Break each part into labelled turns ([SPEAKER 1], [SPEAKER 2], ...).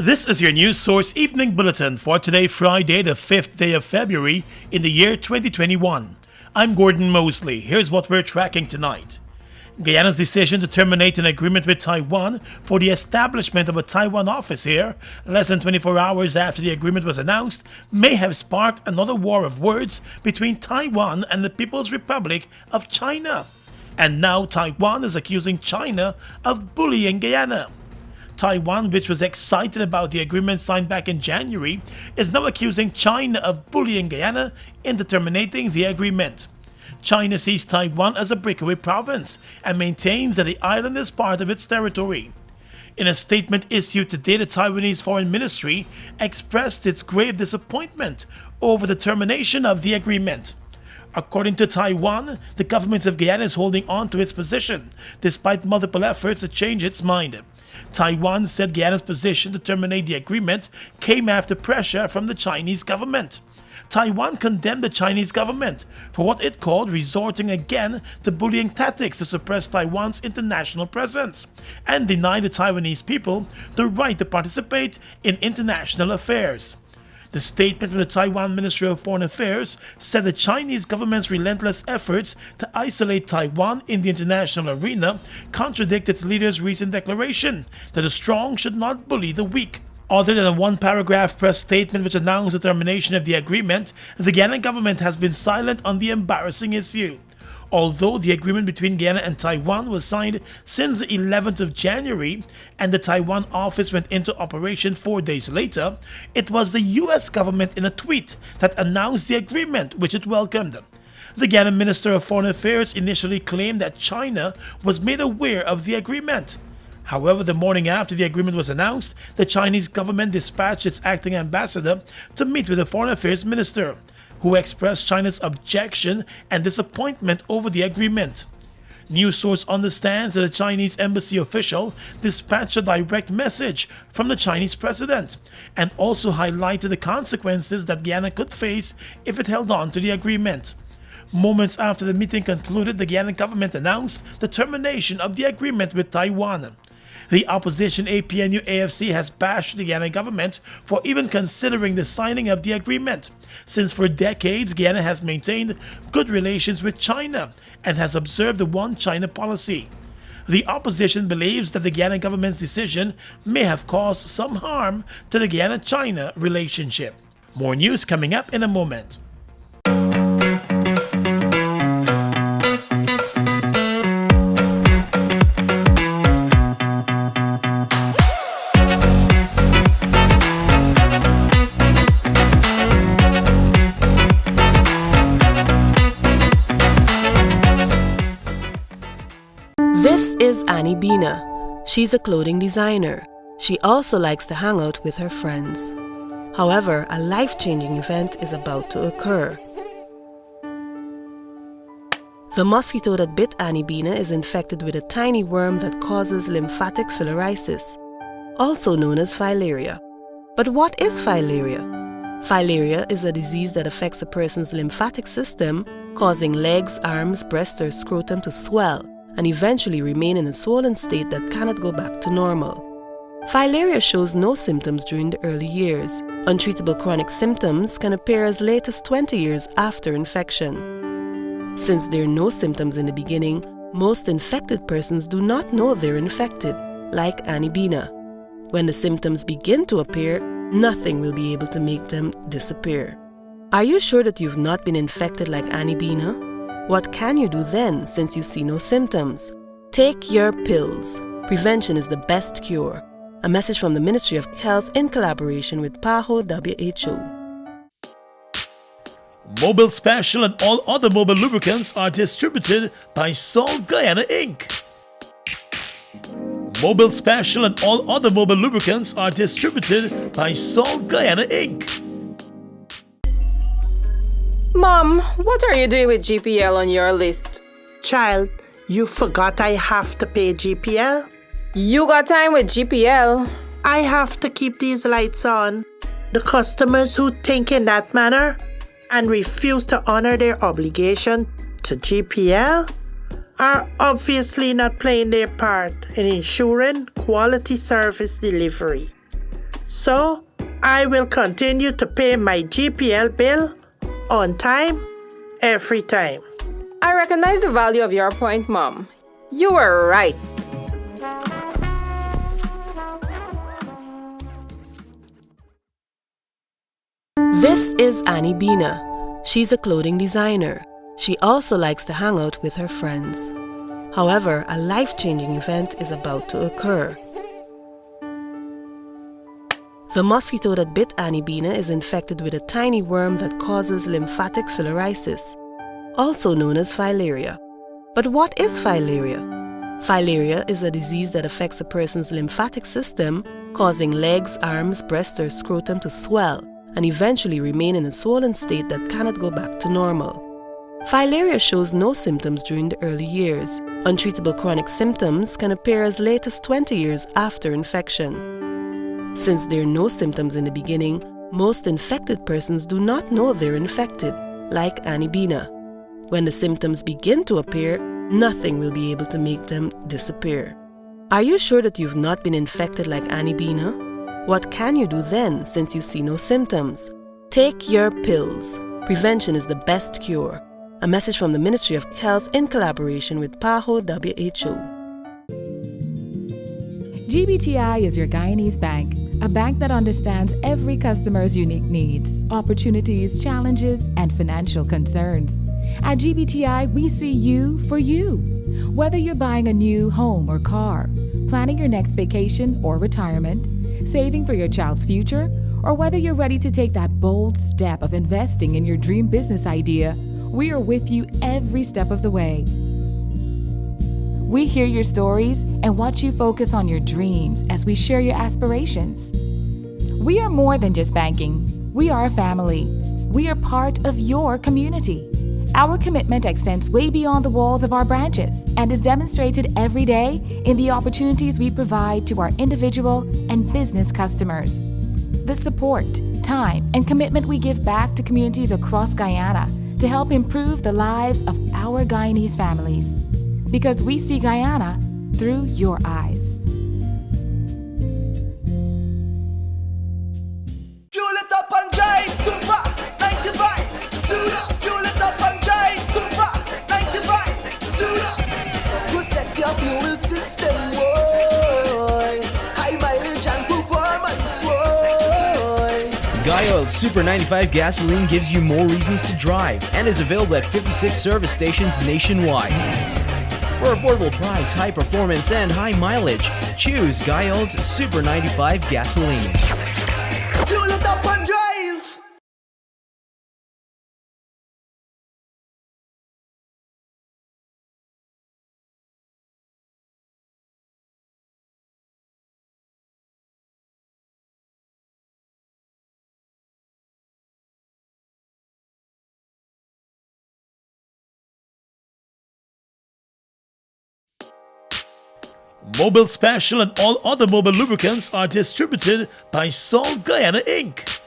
[SPEAKER 1] This is your news source evening bulletin for today, Friday, the 5th day of February in the year 2021. I'm Gordon Mosley. Here's what we're tracking tonight. Guyana's decision to terminate an agreement with Taiwan for the establishment of a Taiwan office here, less than 24 hours after the agreement was announced, may have sparked another war of words between Taiwan and the People's Republic of China. And now Taiwan is accusing China of bullying Guyana. Taiwan, which was excited about the agreement signed back in January, is now accusing China of bullying Guyana into terminating the agreement. China sees Taiwan as a breakaway province and maintains that the island is part of its territory. In a statement issued today, the Taiwanese Foreign Ministry expressed its grave disappointment over the termination of the agreement. According to Taiwan, the government of Guyana is holding on to its position despite multiple efforts to change its mind. Taiwan said Guyana's position to terminate the agreement came after pressure from the Chinese government. Taiwan condemned the Chinese government for what it called resorting again to bullying tactics to suppress Taiwan's international presence and deny the Taiwanese people the right to participate in international affairs. The statement from the Taiwan Ministry of Foreign Affairs said the Chinese government's relentless efforts to isolate Taiwan in the international arena contradict its leader's recent declaration that the strong should not bully the weak. Other than a one-paragraph press statement which announced the termination of the agreement, the Guyana government has been silent on the embarrassing issue. Although the agreement between Guyana and Taiwan was signed since the 11th of January and the Taiwan office went into operation 4 days later, it was the US government in a tweet that announced the agreement, which it welcomed. The Guyana Minister of Foreign Affairs initially claimed that China was made aware of the agreement. However, the morning after the agreement was announced, the Chinese government dispatched its acting ambassador to meet with the Foreign Affairs Minister, who expressed China's objection and disappointment over the agreement. News source understands that a Chinese embassy official dispatched a direct message from the Chinese president and also highlighted the consequences that Guyana could face if it held on to the agreement. Moments after the meeting concluded, the Guyana government announced the termination of the agreement with Taiwan. The opposition APNU-AFC has bashed the Guyana government for even considering the signing of the agreement, since for decades Guyana has maintained good relations with China and has observed the One China policy. The opposition believes that the Guyana government's decision may have caused some harm to the Guyana-China relationship. More news coming up in a moment.
[SPEAKER 2] This is Annie Bina. She's a clothing designer. She also likes to hang out with her friends. However, a life-changing event is about to occur. The mosquito that bit Annie Bina is infected with a tiny worm that causes lymphatic filariasis, also known as filaria. But what is filaria? Filaria is a disease that affects a person's lymphatic system, causing legs, arms, breast, or scrotum to swell and eventually remain in a swollen state that cannot go back to normal. Filaria shows no symptoms during the early years. Untreatable chronic symptoms can appear as late as 20 years after infection. Since there are no symptoms in the beginning, most infected persons do not know they're infected, like Annie Bina. When the symptoms begin to appear, nothing will be able to make them disappear. Are you sure that you've not been infected like Annie Bina? What can you do then, since you see no symptoms? Take your pills. Prevention is the best cure. A message from the Ministry of Health in collaboration with PAHO WHO.
[SPEAKER 1] Mobil Special and all other Mobil lubricants are distributed by Salt Guyana Inc. Mobil Special and all other Mobil lubricants are distributed by Salt Guyana Inc.
[SPEAKER 3] Mom, what are you doing with GPL on your list?
[SPEAKER 4] Child, you forgot I have to pay GPL?
[SPEAKER 3] You got time with GPL?
[SPEAKER 4] I have to keep these lights on. The customers who think in that manner and refuse to honor their obligation to GPL are obviously not playing their part in ensuring quality service delivery. So, I will continue to pay my GPL bill on time, every time.
[SPEAKER 3] I recognize the value of your point, Mom. You were right.
[SPEAKER 2] This is Annie Bina. She's a clothing designer. She also likes to hang out with her friends. However, a life-changing event is about to occur. The mosquito that bit Annie Bina is infected with a tiny worm that causes lymphatic filariasis, also known as filaria. But what is filaria? Filaria is a disease that affects a person's lymphatic system, causing legs, arms, breast, or scrotum to swell and eventually remain in a swollen state that cannot go back to normal. Filaria shows no symptoms during the early years. Untreatable chronic symptoms can appear as late as 20 years after infection. Since there are no symptoms in the beginning, most infected persons do not know they're infected, like Annie Bina. When the symptoms begin to appear, nothing will be able to make them disappear. Are you sure that you've not been infected like Annie Bina? What can you do then since you see no symptoms? Take your pills. Prevention is the best cure. A message from the Ministry of Health in collaboration with PAHO WHO.
[SPEAKER 5] GBTI is your Guyanese bank, a bank that understands every customer's unique needs, opportunities, challenges, and financial concerns. At GBTI, we see you for you. Whether you're buying a new home or car, planning your next vacation or retirement, saving for your child's future, or whether you're ready to take that bold step of investing in your dream business idea, we are with you every step of the way. We hear your stories and watch you focus on your dreams as we share your aspirations. We are more than just banking. We are a family. We are part of your community. Our commitment extends way beyond the walls of our branches and is demonstrated every day in the opportunities we provide to our individual and business customers. The support, time, and commitment we give back to communities across Guyana to help improve the lives of our Guyanese families. Because we see Guyana through your eyes.
[SPEAKER 6] Fuel it up and drive, Super 95. Tune up. Fuel it up and drive, Super 95. Tune up. Protect your fuel system, boy. High mileage and performance, boy.
[SPEAKER 7] Guy Oil Super 95 gasoline gives you more reasons to drive and is available at 56 service stations nationwide. For affordable price, high performance, and high mileage, choose Guy Oil's Super 95 gasoline.
[SPEAKER 6] Fuel it up and drive.
[SPEAKER 1] Mobil Special and all other Mobil lubricants are distributed by Salt Guyana Inc.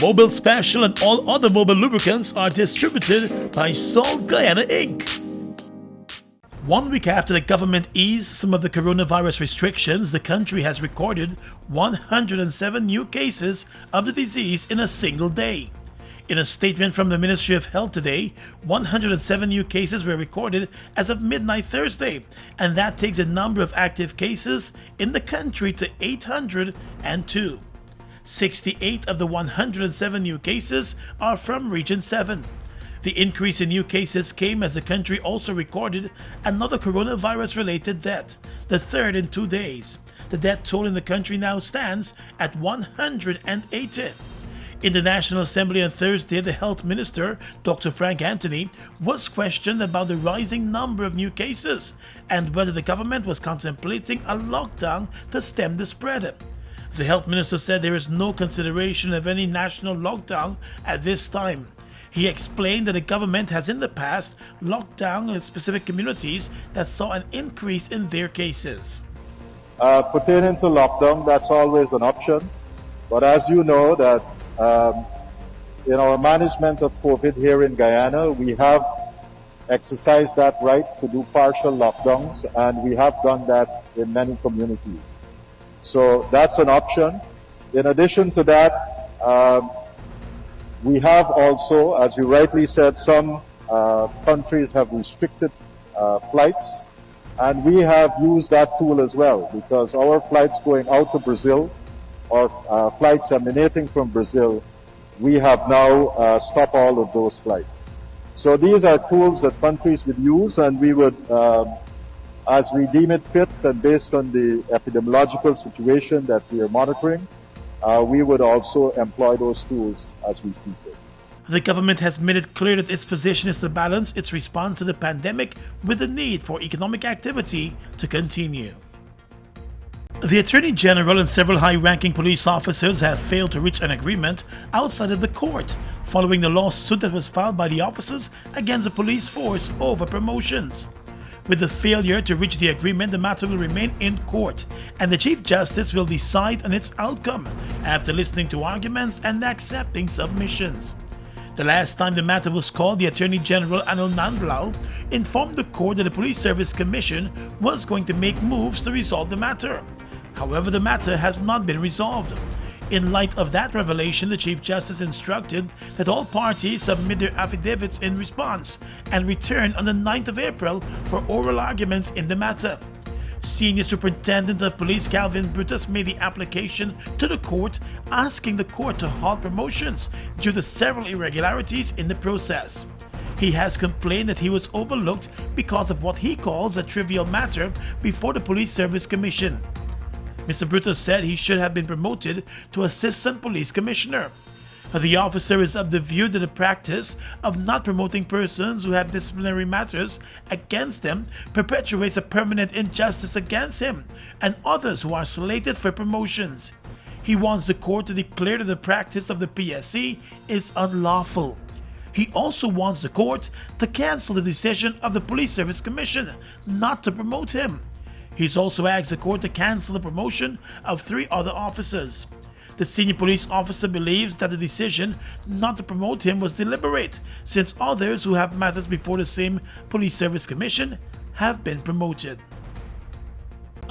[SPEAKER 1] Mobil Special and all other Mobil lubricants are distributed by Salt Guyana Inc. 1 week after the government eased some of the coronavirus restrictions, the country has recorded 107 new cases of the disease in a single day. In a statement from the Ministry of Health today, 107 new cases were recorded as of midnight Thursday, and that takes the number of active cases in the country to 802. 68 of the 107 new cases are from Region 7. The increase in new cases came as the country also recorded another coronavirus-related death, the third in 2 days. The death toll in the country now stands at 180. In the National Assembly on Thursday, the Health Minister, Dr. Frank Anthony, was questioned about the rising number of new cases and whether the government was contemplating a lockdown to stem the spread. The Health Minister said there is no consideration of any national lockdown at this time. He explained that the government has in the past locked down specific communities that saw an increase in their cases.
[SPEAKER 8] Pertaining to lockdown, that's always an option. But as you know that in our management of COVID here in Guyana, we have exercised that right to do partial lockdowns, and we have done that in many communities. So that's an option. In addition to that, we have also, as you rightly said, some countries have restricted flights, and we have used that tool as well, because our flights going out to Brazil or flights emanating from Brazil, we have now stopped all of those flights. So these are tools that countries would use, and we would, as we deem it fit and based on the epidemiological situation that we are monitoring, we would also employ those tools as we see fit.
[SPEAKER 1] The government has made it clear that its position is to balance its response to the pandemic with the need for economic activity to continue. The Attorney General and several high-ranking police officers have failed to reach an agreement outside of the court following the lawsuit that was filed by the officers against the police force over promotions. With the failure to reach the agreement, the matter will remain in court, and the Chief Justice will decide on its outcome after listening to arguments and accepting submissions. The last time the matter was called, the Attorney General Anil Nandlal informed the court that the Police Service Commission was going to make moves to resolve the matter. However, the matter has not been resolved. In light of that revelation, the Chief Justice instructed that all parties submit their affidavits in response and return on the 9th of April for oral arguments in the matter. Senior Superintendent of Police Calvin Brutus made the application to the court, asking the court to halt promotions due to several irregularities in the process. He has complained that he was overlooked because of what he calls a trivial matter before the Police Service Commission. Mr. Brutus said he should have been promoted to Assistant Police Commissioner. The officer is of the view that the practice of not promoting persons who have disciplinary matters against them perpetuates a permanent injustice against him and others who are slated for promotions. He wants the court to declare that the practice of the PSC is unlawful. He also wants the court to cancel the decision of the Police Service Commission not to promote him. He's also asked the court to cancel the promotion of 3 other officers. The senior police officer believes that the decision not to promote him was deliberate, since others who have matters before the same Police Service Commission have been promoted.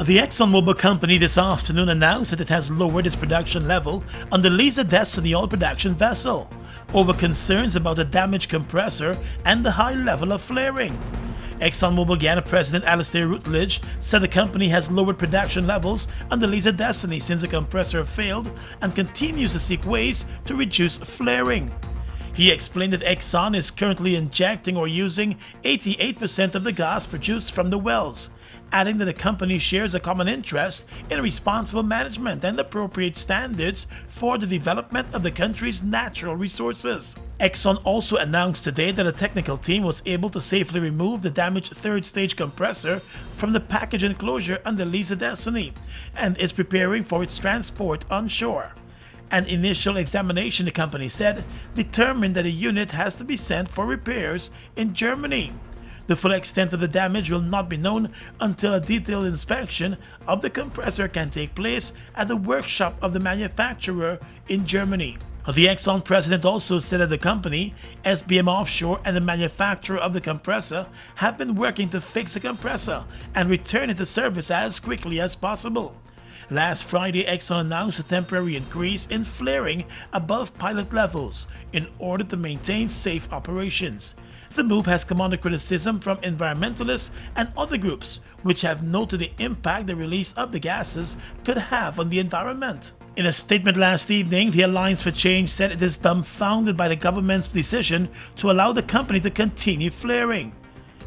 [SPEAKER 1] The ExxonMobil company this afternoon announced that it has lowered its production level on the Liza Destiny oil production vessel over concerns about a damaged compressor and the high level of flaring. ExxonMobil Guyana President Alastair Rutledge said the company has lowered production levels on the Liza Destiny since the compressor failed and continues to seek ways to reduce flaring. He explained that Exxon is currently injecting or using 88% of the gas produced from the wells, adding that the company shares a common interest in responsible management and appropriate standards for the development of the country's natural resources. Exxon also announced today that a technical team was able to safely remove the damaged third-stage compressor from the package enclosure on the Liza Destiny and is preparing for its transport onshore. An initial examination, the company said, determined that the unit has to be sent for repairs in Germany. The full extent of the damage will not be known until a detailed inspection of the compressor can take place at the workshop of the manufacturer in Germany. The Exxon president also said that the company, SBM Offshore, and the manufacturer of the compressor have been working to fix the compressor and return it to service as quickly as possible. Last Friday, Exxon announced a temporary increase in flaring above pilot levels in order to maintain safe operations. The move has come under criticism from environmentalists and other groups, which have noted the impact the release of the gases could have on the environment. In a statement last evening, the Alliance for Change said it is dumbfounded by the government's decision to allow the company to continue flaring.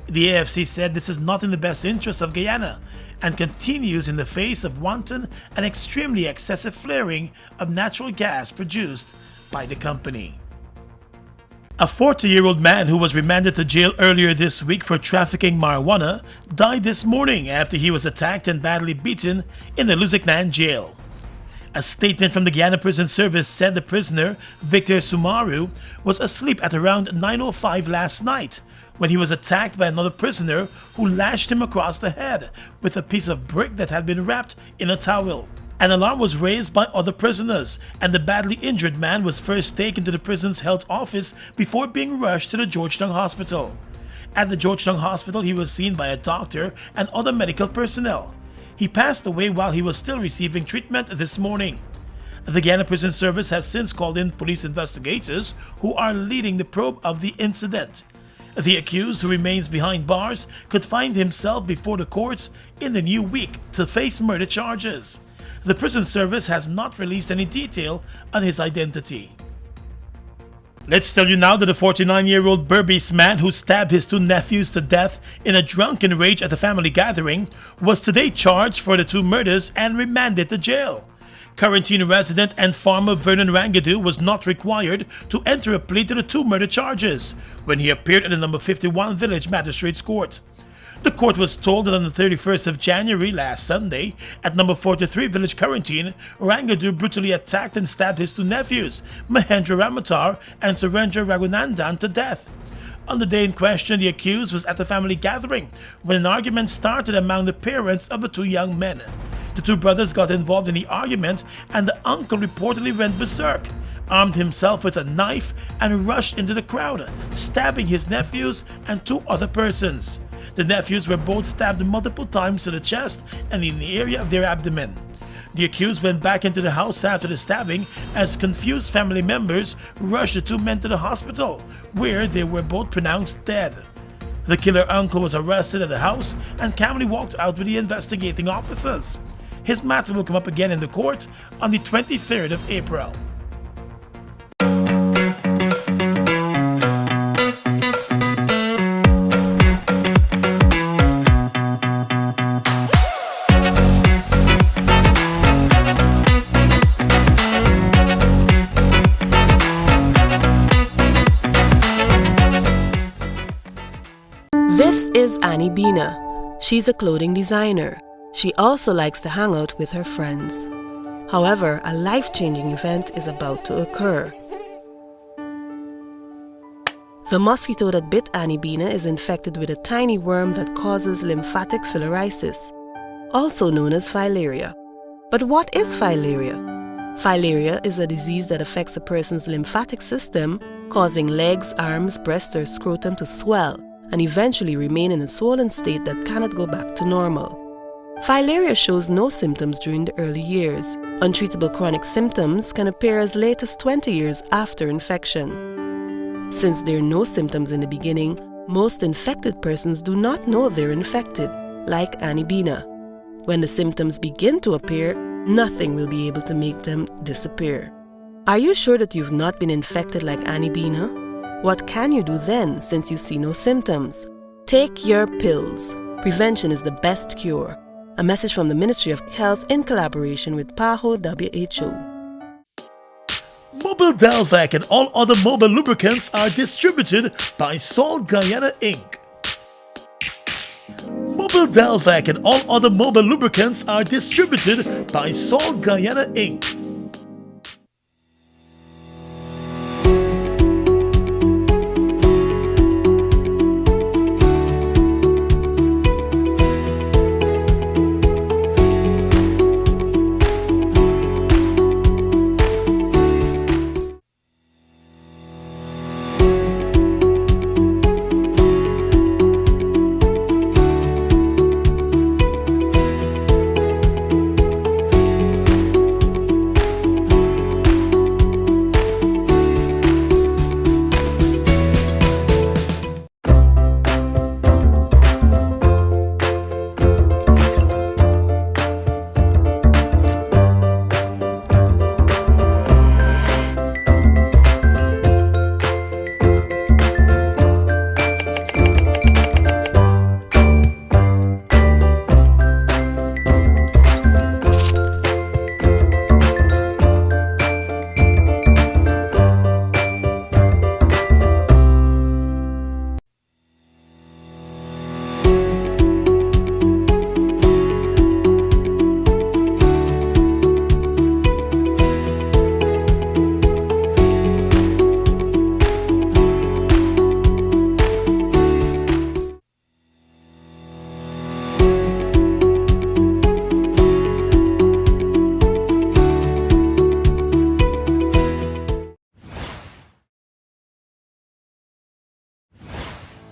[SPEAKER 1] The AFC said this is not in the best interest of Guyana and continues in the face of wanton and extremely excessive flaring of natural gas produced by the company. A 40-year-old man who was remanded to jail earlier this week for trafficking marijuana died this morning after he was attacked and badly beaten in the Lusignan jail. A statement from the Guyana Prison Service said the prisoner, Victor Sumaru, was asleep at around 9:05 last night when he was attacked by another prisoner who lashed him across the head with a piece of brick that had been wrapped in a towel. An alarm was raised by other prisoners, and the badly injured man was first taken to the prison's health office before being rushed to the Georgetown Hospital. At the Georgetown Hospital, he was seen by a doctor and other medical personnel. He passed away while he was still receiving treatment this morning. The Guyana Prison Service has since called in police investigators who are leading the probe of the incident. The accused, who remains behind bars, could find himself before the courts in the new week to face murder charges. The prison service has not released any detail on his identity. Let's tell you now that a 49-year-old Berbice man who stabbed his two nephews to death in a drunken rage at a family gathering was today charged for the two murders and remanded to jail. Quarantine resident and farmer Vernon Rangadoo was not required to enter a plea to the two murder charges when he appeared at the number 51 Village Magistrates Court. The court was told that on the 31st of January last Sunday, at number 43 Village Quarantine, Rangadoo brutally attacked and stabbed his two nephews, Mahendra Ramatar and Surendra Raghunandan, to death. On the day in question, the accused was at the family gathering when an argument started among the parents of the two young men. The two brothers got involved in the argument and the uncle reportedly went berserk, armed himself with a knife and rushed into the crowd, stabbing his nephews and two other persons. The nephews were both stabbed multiple times to the chest and in the area of their abdomen. The accused went back into the house after the stabbing as confused family members rushed the two men to the hospital, where they were both pronounced dead. The killer uncle was arrested at the house and calmly walked out with the investigating officers. His matter will come up again in the court on the 23rd of April.
[SPEAKER 2] This is Annie Bina. She's a clothing designer. She also likes to hang out with her friends. However, a life-changing event is about to occur. The mosquito that bit Annie Bina is infected with a tiny worm that causes lymphatic filariasis, also known as filaria. But what is filaria? Filaria is a disease that affects a person's lymphatic system, causing legs, arms, breast, or scrotum to swell and eventually remain in a swollen state that cannot go back to normal. Filaria shows no symptoms during the early years. Untreatable chronic symptoms can appear as late as 20 years after infection. Since there are no symptoms in the beginning, most infected persons do not know they're infected, like Annie Bina. When the symptoms begin to appear, nothing will be able to make them disappear. Are you sure that you've not been infected like Annie Bina? What can you do then, since you see no symptoms? Take your pills. Prevention is the best cure. A message from the Ministry of Health in collaboration with PAHO WHO.
[SPEAKER 1] Mobil Delvac and all other mobile lubricants are distributed by Salt Guyana Inc. Mobil Delvac and all other mobile lubricants are distributed by Salt Guyana Inc.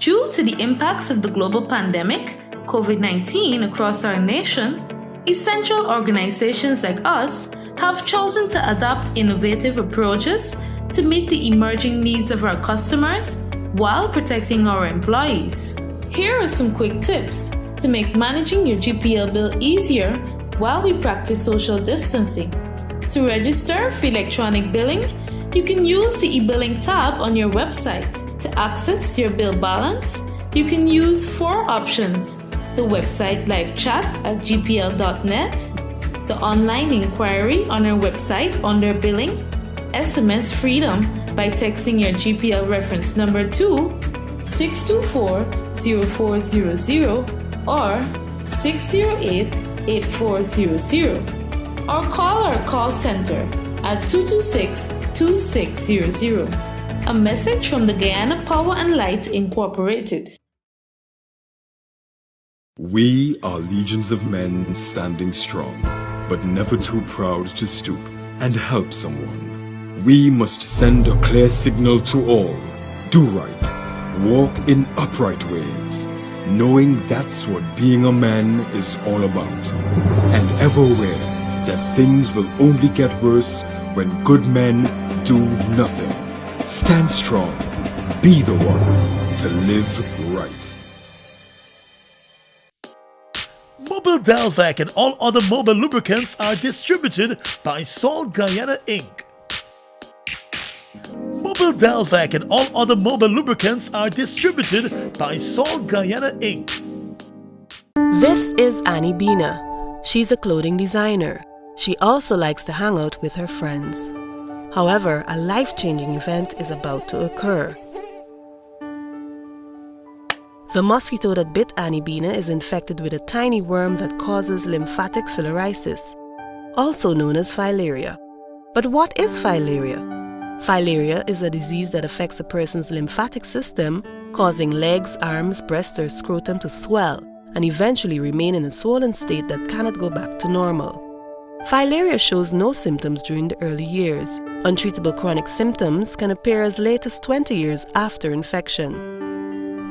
[SPEAKER 9] Due to the impacts of the global pandemic, COVID-19 across our nation, Essential organizations like us have chosen to adopt innovative approaches to meet the emerging needs of our customers while protecting our employees. Here are some quick tips to make managing your GPL bill easier while we practice social distancing. To register for electronic billing, you can use the e-billing tab on your website. To access your bill balance, you can use 4 options: the website live chat at gpl.net, the online inquiry on our website under billing, SMS Freedom by texting your GPL reference number to 624-0400 or 608-8400, or call our call center at 226-2600. A message from the Guyana Power and Light Incorporated.
[SPEAKER 10] We are legions of men standing strong, but never too proud to stoop and help someone. We must send a clear signal to all: do right, walk in upright ways, knowing that's what being a man is all about, and ever aware that things will only get worse when good men do nothing. Stand strong, be the one to live right.
[SPEAKER 1] Mobil Delvac and all other Mobil lubricants are distributed by Salt Guyana Inc. Mobil Delvac and all other Mobil lubricants are distributed by Salt Guyana Inc.
[SPEAKER 2] This is Annie Bina. She's a clothing designer. She also likes to hang out with her friends. However, a life-changing event is about to occur. The mosquito that bit Annie Bina is infected with a tiny worm that causes lymphatic filariasis, also known as filaria. But what is filaria? Filaria is a disease that affects a person's lymphatic system, causing legs, arms, breasts, or scrotum to swell and eventually remain in a swollen state that cannot go back to normal. Filaria shows no symptoms during the early years. Untreatable chronic symptoms can appear as late as 20 years after infection.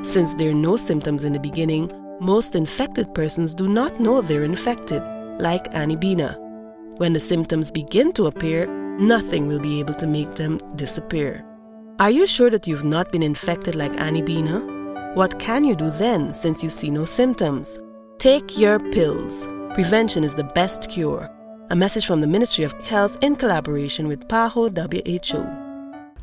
[SPEAKER 2] Since there are no symptoms in the beginning, most infected persons do not know they're infected, like Annie Bina. When the symptoms begin to appear, nothing will be able to make them disappear. Are you sure that you've not been infected like Annie Bina? What can you do then, since you see no symptoms? Take your pills. Prevention is the best cure. A message from the Ministry of Health in collaboration with PAHO WHO.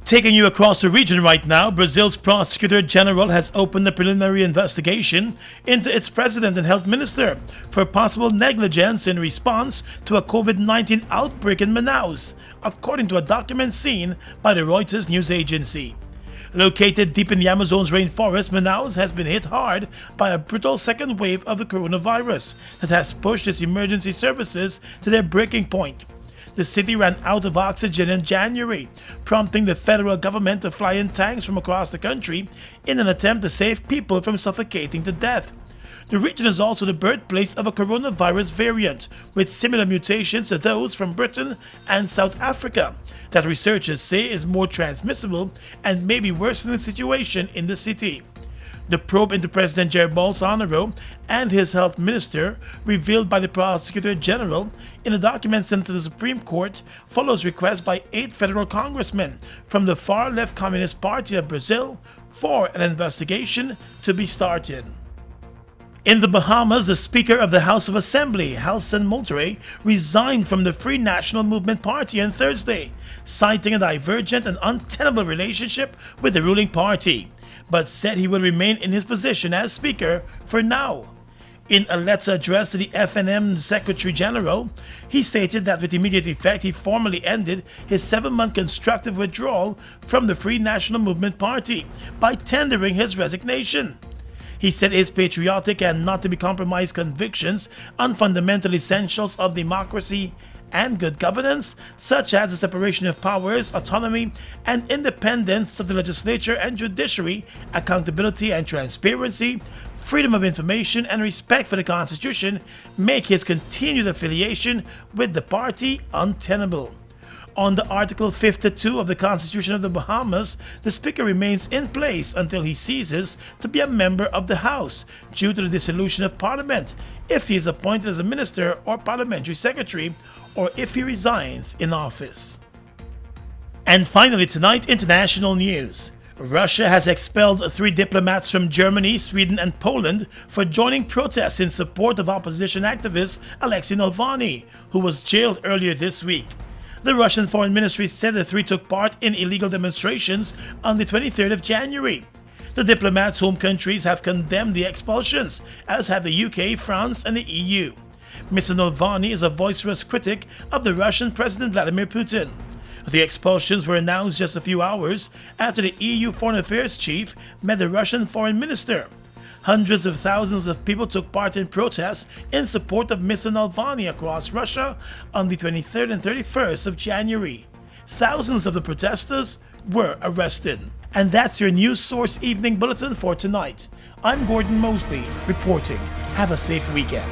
[SPEAKER 1] Taking you across the region right now, Brazil's Prosecutor General has opened a preliminary investigation into its president and health minister for possible negligence in response to a COVID-19 outbreak in Manaus, according to a document seen by the Reuters news agency. Located deep in the Amazon's rainforest, Manaus has been hit hard by a brutal second wave of the coronavirus that has pushed its emergency services to their breaking point. The city ran out of oxygen in January, prompting the federal government to fly in tanks from across the country in an attempt to save people from suffocating to death. The region is also the birthplace of a coronavirus variant with similar mutations to those from Britain and South Africa that researchers say is more transmissible and may be worsening the situation in the city. The probe into President Jair Bolsonaro and his health minister, revealed by the Prosecutor General in a document sent to the Supreme Court, follows requests by 8 federal congressmen from the far-left Communist Party of Brazil for an investigation to be started. In the Bahamas, the Speaker of the House of Assembly, Halson Moultrie, resigned from the Free National Movement Party on Thursday, citing a divergent and untenable relationship with the ruling party, but said he will remain in his position as Speaker for now. In a letter addressed to the FNM Secretary General, he stated that with immediate effect he formally ended his 7-month constructive withdrawal from the Free National Movement Party by tendering his resignation. He said his patriotic and not to be compromised convictions on fundamental essentials of democracy and good governance, such as the separation of powers, autonomy, and independence of the legislature and judiciary, accountability and transparency, freedom of information, and respect for the Constitution, make his continued affiliation with the party untenable. Under Article 52 of the Constitution of the Bahamas, the Speaker remains in place until he ceases to be a member of the House due to the dissolution of Parliament, if he is appointed as a minister or parliamentary secretary, or if he resigns in office. And finally tonight, international news. Russia has expelled 3 diplomats from Germany, Sweden and Poland for joining protests in support of opposition activist Alexei Navalny, who was jailed earlier this week. The Russian Foreign Ministry said the 3 took part in illegal demonstrations on the 23rd of January. The diplomats' home countries have condemned the expulsions, as have the UK, France and the EU. Mr. Navalny is a vociferous critic of the Russian President Vladimir Putin. The expulsions were announced just a few hours after the EU Foreign Affairs Chief met the Russian Foreign Minister. Hundreds of thousands of people took part in protests in support of Mr. Navalny across Russia on the 23rd and 31st of January. Thousands of the protesters were arrested. And that's your News Source Evening Bulletin for tonight. I'm Gordon Mosley reporting. Have a safe weekend.